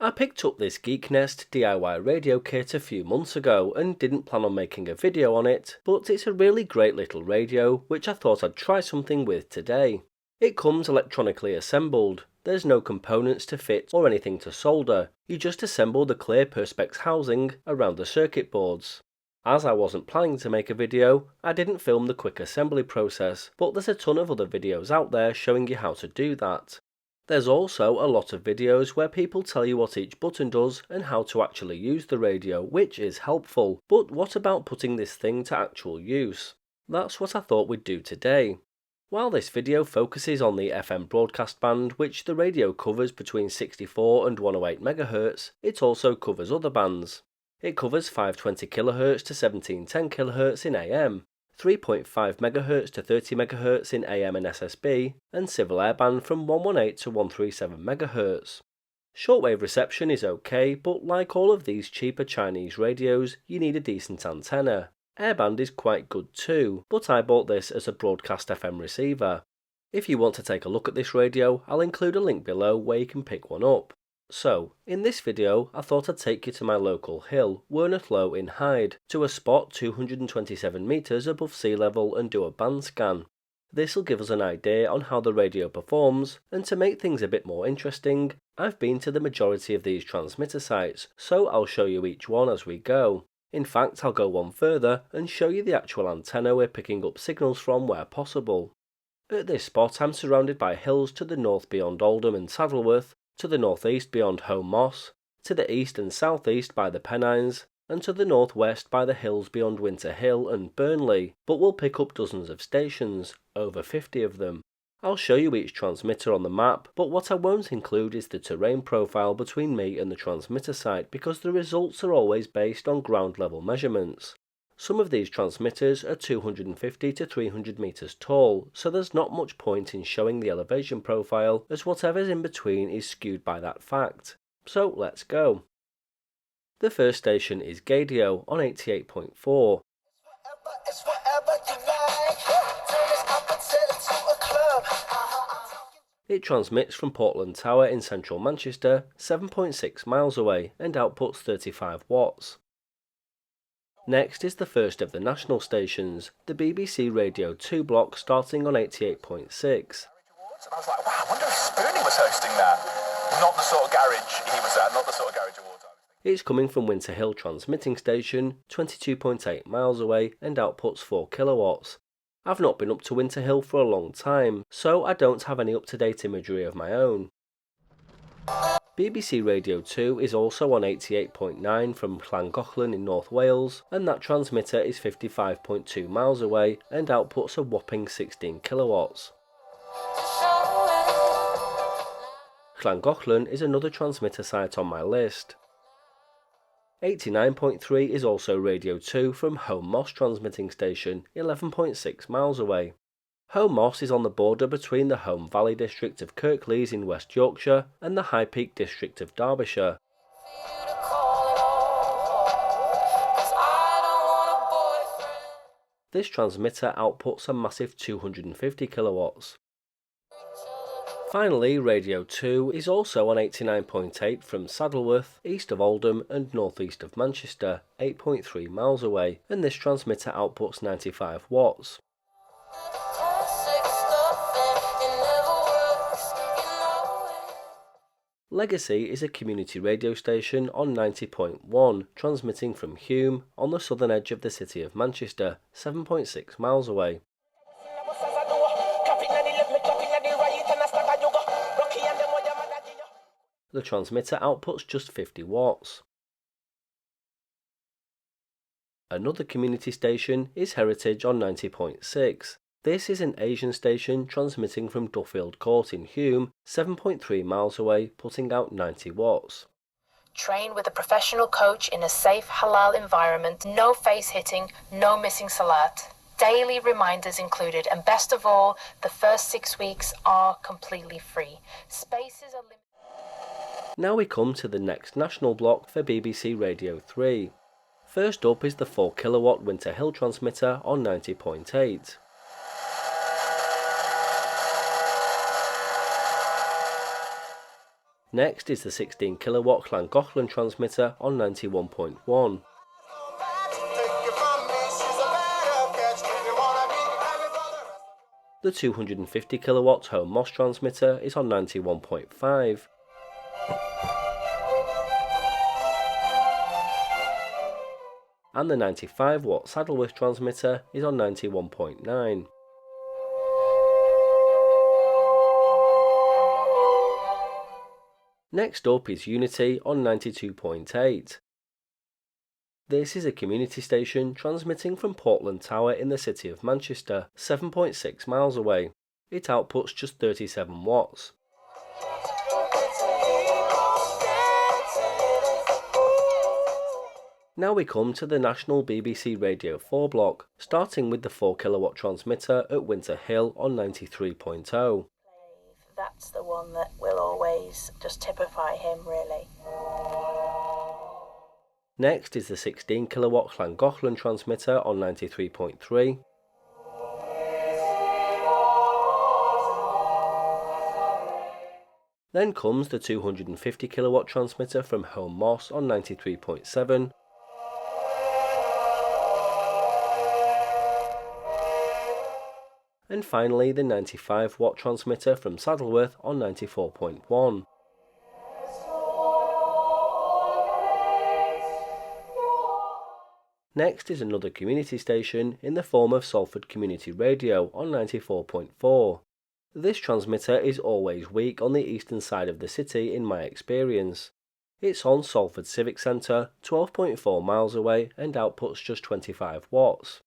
I picked up this Geek Nest DIY radio kit a few months ago and didn't plan on making a video on it, but it's a really great little radio which I thought I'd try something with today. It comes electronically assembled. There's no components to fit or anything to solder, you just assemble the clear perspex housing around the circuit boards. As I wasn't planning to make a video, I didn't film the quick assembly process, but there's a ton of other videos out there showing you how to do that. There's also a lot of videos where people tell you what each button does and how to actually use the radio, which is helpful, but what about putting this thing to actual use? That's what I thought we'd do today. While this video focuses on the FM broadcast band, which the radio covers between 64 and 108 MHz, it also covers other bands. It covers 520 kHz to 1710 kHz in AM, 3.5 MHz to 30 MHz in AM and SSB, and civil airband from 118 to 137 MHz. Shortwave reception is okay, but like all of these cheaper Chinese radios, you need a decent antenna. Airband is quite good too, but I bought this as a broadcast FM receiver. If you want to take a look at this radio, I'll include a link below where you can pick one up. So, in this video, I thought I'd take you to my local hill, Werneth Low in Hyde, to a spot 227 metres above sea level and do a band scan. This'll give us an idea on how the radio performs, and to make things a bit more interesting, I've been to the majority of these transmitter sites, so I'll show you each one as we go. In fact, I'll go one further and show you the actual antenna we're picking up signals from where possible. At this spot I'm surrounded by hills to the north beyond Oldham and Saddleworth, to the northeast beyond Home Moss, to the east and southeast by the Pennines, and to the northwest by the hills beyond Winter Hill and Burnley, but we'll pick up dozens of stations, over 50 of them. I'll show you each transmitter on the map, but what I won't include is the terrain profile between me and the transmitter site because the results are always based on ground level measurements. Some of these transmitters are 250 to 300 metres tall, so there's not much point in showing the elevation profile as whatever's in between is skewed by that fact. So let's go. The first station is Gaydio on 88.4. It transmits from Portland Tower in central Manchester, 7.6 miles away, and outputs 35 watts. Next is the first of the national stations, the BBC Radio 2 block starting on 88.6. I was like, wow, I wonder if Spoonie was hosting that. Not the sort of garage he was at, not the sort of garage awards I was thinking. It's coming from Winter Hill Transmitting Station, 22.8 miles away, and outputs 4 kilowatts. I've not been up to Winter Hill for a long time, so I don't have any up-to-date imagery of my own. BBC Radio 2 is also on 88.9 from Llangollen in North Wales, and that transmitter is 55.2 miles away and outputs a whopping 16 kilowatts. Llangollen is another transmitter site on my list. 89.3 is also Radio 2 from Home Moss Transmitting Station, 11.6 miles away. Home Moss is on the border between the Home Valley district of Kirklees in West Yorkshire and the High Peak district of Derbyshire. This transmitter outputs a massive 250 kilowatts. Finally, Radio 2 is also on 89.8 from Saddleworth, east of Oldham and northeast of Manchester, 8.3 miles away, and this transmitter outputs 95 watts. Legacy is a community radio station on 90.1, transmitting from Hume, on the southern edge of the city of Manchester, 7.6 miles away. The transmitter outputs just 50 watts. Another community station is Heritage on 90.6. This is an Asian station transmitting from Duffield Court in Hume, 7.3 miles away, putting out 90 watts. Train with a professional coach in a safe halal environment, no face hitting, no missing salat. Daily reminders included, and best of all, the first 6 weeks are completely free. Spaces are limited. Now we come to the next national block for BBC Radio 3. First up is the 4 kilowatt Winter Hill transmitter on 90.8. Next is the 16 kilowatt Llangollen transmitter on 91.1. The 250 kilowatt Home Moss transmitter is on 91.5. And the 95 watt Saddleworth transmitter is on 91.9. Next up is Unity on 92.8. This is a community station transmitting from Portland Tower in the city of Manchester, 7.6 miles away. It outputs just 37 watts. Now we come to the national BBC Radio 4 block, starting with the 4 kilowatt transmitter at Winter Hill on 93.0. That's the one that will always just typify him, really. Next is the 16 kilowatt Llangollen transmitter on 93.3. Then comes the 250 kilowatt transmitter from Home Moss on 93.7. And finally the 95 watt transmitter from Saddleworth on 94.1. Next is another community station in the form of Salford Community Radio on 94.4. This transmitter is always weak on the eastern side of the city in my experience. It's on Salford Civic Centre, 12.4 miles away, and outputs just 25 watts.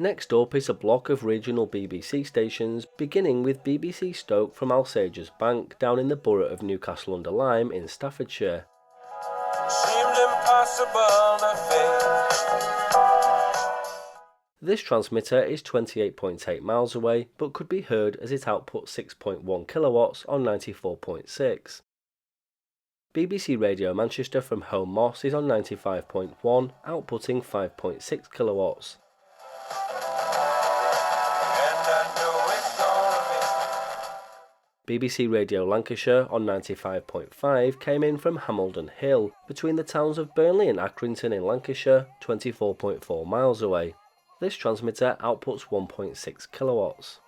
Next up is a block of regional BBC stations, beginning with BBC Stoke from Alsager's Bank down in the borough of Newcastle-under-Lyme in Staffordshire. This transmitter is 28.8 miles away, but could be heard as it outputs 6.1 kilowatts on 94.6. BBC Radio Manchester from Home Moss is on 95.1, outputting 5.6 kilowatts. BBC Radio Lancashire on 95.5 came in from Hambledon Hill, between the towns of Burnley and Accrington in Lancashire, 24.4 miles away. This transmitter outputs 1.6 kilowatts.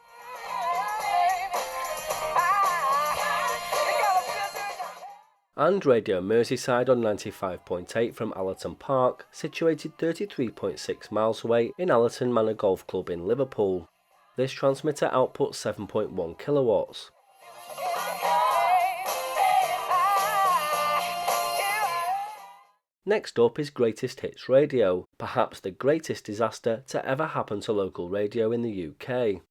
And Radio Merseyside on 95.8 from Allerton Park, situated 33.6 miles away in Allerton Manor Golf Club in Liverpool. This transmitter outputs 7.1 kilowatts. Next up is Greatest Hits Radio, perhaps the greatest disaster to ever happen to local radio in the UK.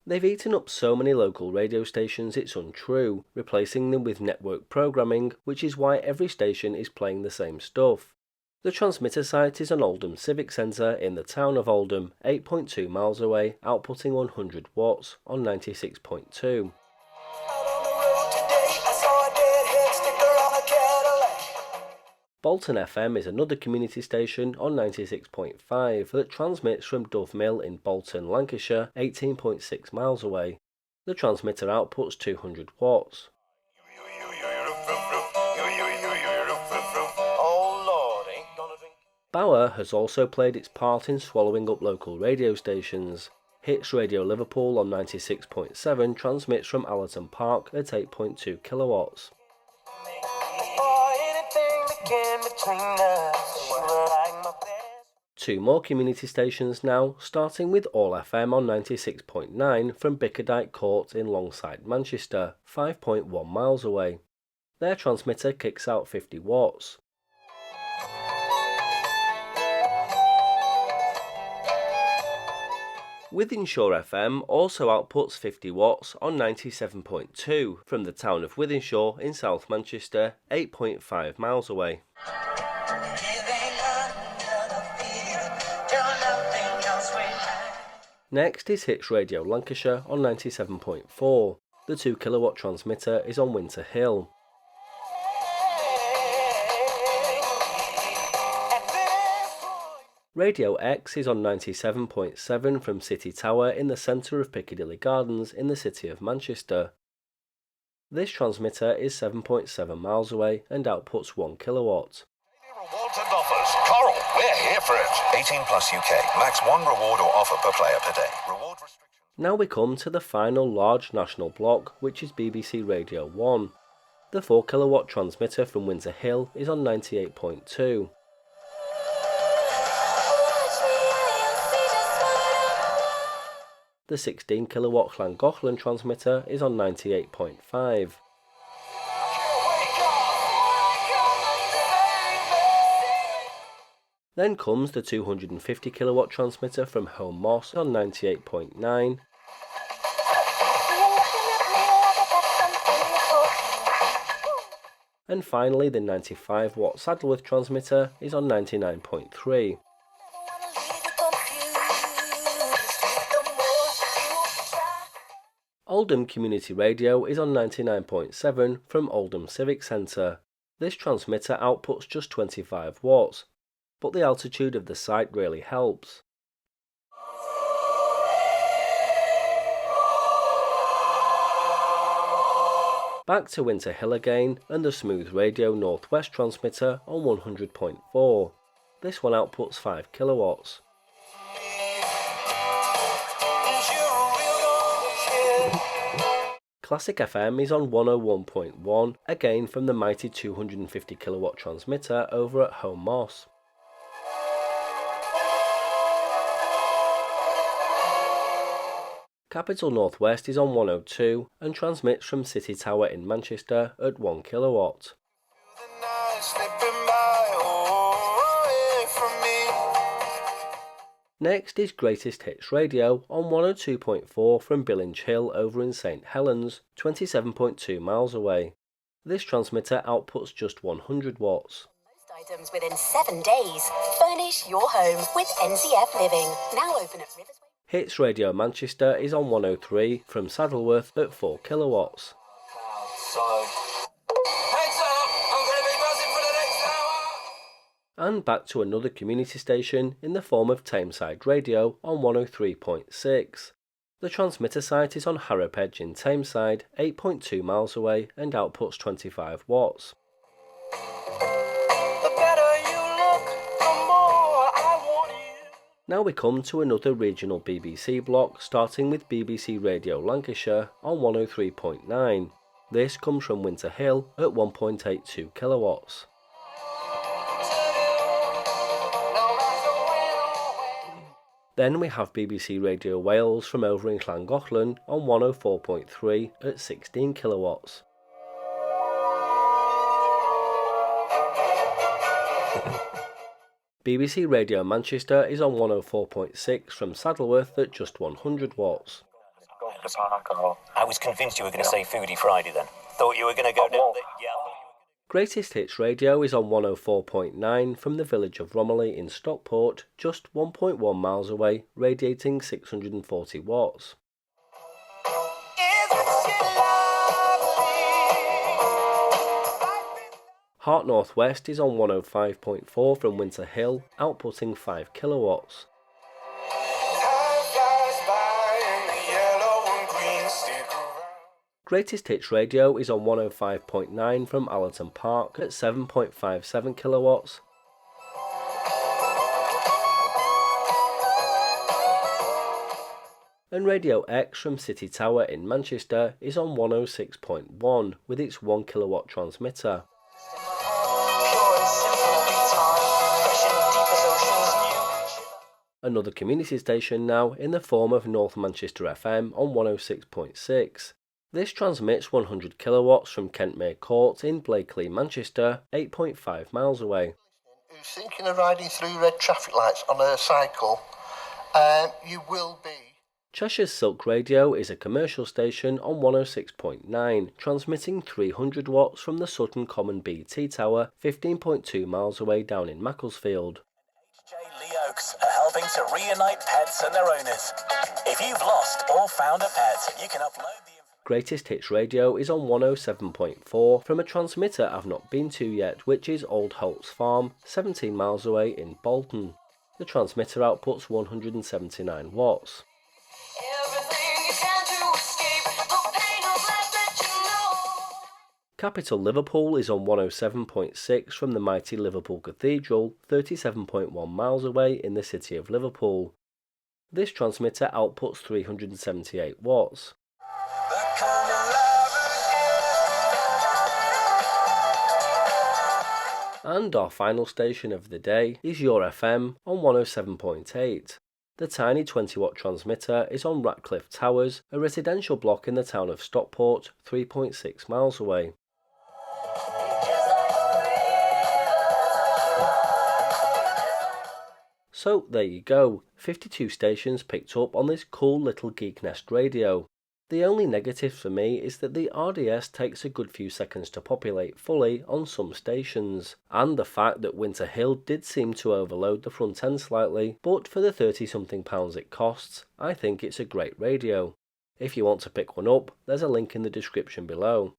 They've eaten up so many local radio stations it's untrue, replacing them with network programming, which is why every station is playing the same stuff. The transmitter site is an Oldham Civic Centre in the town of Oldham, 8.2 miles away, outputting 100 watts on 96.2. Bolton FM is another community station on 96.5 that transmits from Dove Mill in Bolton, Lancashire, 18.6 miles away. The transmitter outputs 200 watts. Bauer has also played its part in swallowing up local radio stations. Hits Radio Liverpool on 96.7 transmits from Allerton Park at 8.2 kilowatts. Two more community stations now, starting with All FM on 96.9 from Bickerdike Court in Longside, Manchester, 5.1 miles away. Their transmitter kicks out 50 watts. Wythenshawe FM also outputs 50 watts on 97.2 from the town of Wythenshawe in South Manchester, 8.5 miles away. Next is Hits Radio Lancashire on 97.4. The 2 kilowatt transmitter is on Winter Hill. Radio X is on 97.7 from City Tower in the centre of Piccadilly Gardens in the city of Manchester. This transmitter is 7.7 miles away and outputs 1 kilowatt. Rewards and offers. Coral, we're here for it. 18 plus UK. Max 1 reward or offer per player per day. Reward restrictions. Now we come to the final large national block, which is BBC Radio 1. The 4 kilowatt transmitter from Winter Hill is on 98.2. The 16 kilowatt Llangollen transmitter is on 98.5. Then comes the 250 kilowatt transmitter from Home Moss on 98.9. And finally the 95 watt Saddleworth transmitter is on 99.3. Oldham Community Radio is on 99.7 from Oldham Civic Centre. This transmitter outputs just 25 watts, but the altitude of the site really helps. Back to Winter Hill again and the Smooth Radio Northwest transmitter on 100.4. This one outputs 5 kilowatts. Classic FM is on 101.1, again from the mighty 250 kilowatt transmitter over at Home Moss. Capital Northwest is on 102 and transmits from City Tower in Manchester at 1 kilowatt. Next is Greatest Hits Radio on 102.4 from Billinge Hill over in St Helens, 27.2 miles away. This transmitter outputs just 100 watts. Most items within 7 days. Furnish your home with NCF Living. Now open at Riversway. Hits Radio Manchester is on 103 from Saddleworth at 4 kilowatts. And back to another community station in the form of Tameside Radio on 103.6. The transmitter site is on Harrop Edge in Tameside, 8.2 miles away, and outputs 25 watts. Now we come to another regional BBC block, starting with BBC Radio Lancashire on 103.9. This comes from Winter Hill at 1.82 kilowatts. Then we have BBC Radio Wales from over in Llangollen on 104.3 at 16 kilowatts. BBC Radio Manchester is on 104.6 from Saddleworth at just 100 watts. I was convinced you were going to say Foodie Friday then. Thought you were going to go down the... Yeah. Greatest Hits Radio is on 104.9 from the village of Romiley in Stockport, just 1.1 miles away, radiating 640 watts. Heart Northwest is on 105.4 from Winter Hill, outputting 5 kilowatts. Greatest Hits Radio is on 105.9 from Allerton Park at 7.57 kilowatts. And Radio X from City Tower in Manchester is on 106.1 with its 1 kilowatt transmitter. Another community station now in the form of North Manchester FM on 106.6. This transmits 100 kilowatts from Kentmere Court in Blakely, Manchester, 8.5 miles away. Who's thinking of riding through red traffic lights on a cycle, you will be. Cheshire's Silk Radio is a commercial station on 106.9, transmitting 300 watts from the Sutton Common BT Tower, 15.2 miles away down in Macclesfield. HJ Lee Oaks are helping to reunite pets and their owners. If you've lost or found a pet, you can upload the Greatest Hits Radio is on 107.4 from a transmitter I've not been to yet, which is Old Holt's Farm, 17 miles away in Bolton. The transmitter outputs 179 watts. Capital Liverpool is on 107.6 from the mighty Liverpool Cathedral, 37.1 miles away in the city of Liverpool. This transmitter outputs 378 watts. And our final station of the day is Your FM on 107.8. The tiny 20-watt transmitter is on Ratcliffe Towers, a residential block in the town of Stockport, 3.6 miles away. So there you go, 52 stations picked up on this cool little Geek Nest radio. The only negative for me is that the RDS takes a good few seconds to populate fully on some stations, and the fact that Winter Hill did seem to overload the front end slightly, but for the £30-something it costs, I think it's a great radio. If you want to pick one up, there's a link in the description below.